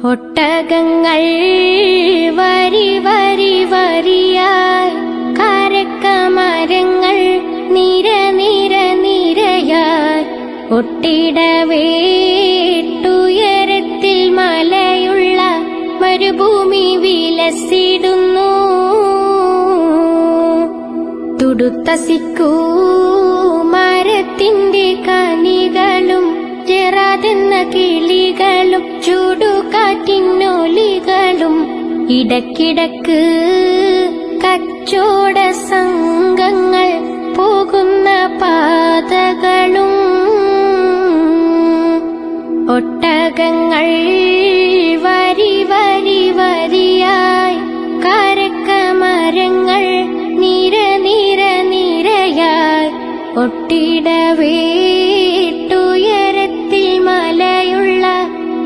ഒട്ടകങ്ങൾ വരി വരി വരിയായി, കാരക്കമരങ്ങൾ നിര നിര നിരയായി, ഒട്ടിടവേട്ടുയരത്തിൽ മലയുള്ള മരുഭൂമി വിലസിടുന്നു. തുടുത്ത സിക്കൂ മരത്തിന്റെ കനികളും ജറാതെന്ന കിളികളും ചൂടുകാറ്റിനൊലികളും ഇടക്കിടക്ക് കച്ചോട സംഘങ്ങൾ പോകുന്ന പാതകളും. ഒട്ടകങ്ങൾ വരി വരി വരിയായി, കാരക്കമരങ്ങൾ നിര നിര നിരയായി, ഒട്ടിടവേട്ടുയരത്തിൽ മലയുള്ള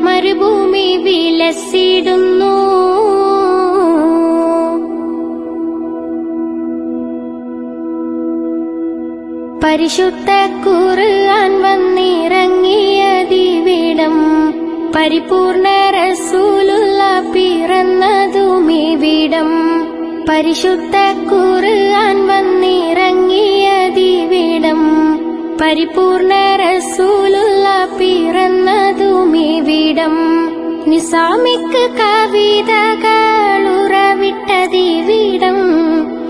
മരുഭൂമി വിലസിടുന്നു. പരിശുദ്ധ ഖുർആൻ വന്നിറങ്ങിയതിവിടം, പരിപൂർണ റസൂലുള്ള പിറന്നതുമിവിടം. പരിശുദ്ധ ഖുർആൻ വന്നിറങ്ങിയതിവിടം, പരിപൂർണ റസൂലുള്ള പിറന്നതുമിവിടം. നിസാമിക്ക് കവിതകൾ ഉറവിട്ടതിവിടം,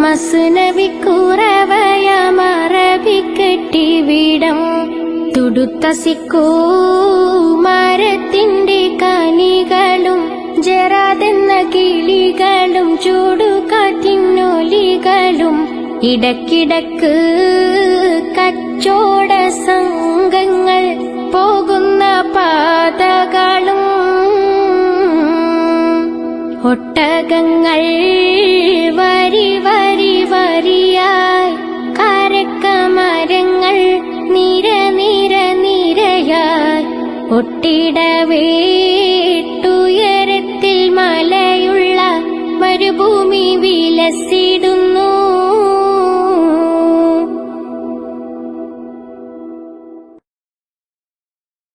മസ്നവിക്കുറവയമറബിക്കെട്ടിവിടം. തുടുത്ത സിക്കൂ മരത്തിന്റെ കനികളും ജറാതെന്ന കിളികളും ചൂടുകാറ്റിനൊലികളും ഇടക്കിടക്ക് കച്ചോട സംഘങ്ങൾ പോകുന്ന പാതകളും. ഒട്ടകങ്ങൾ വരി വരി വരിയായി, കാരക്കമരങ്ങൾ നിര നിര നിരയായി, ഒട്ടിടവേട്ടുയരത്തിൽ മലയുള്ള മരുഭൂമി വിലസിടുന്നു.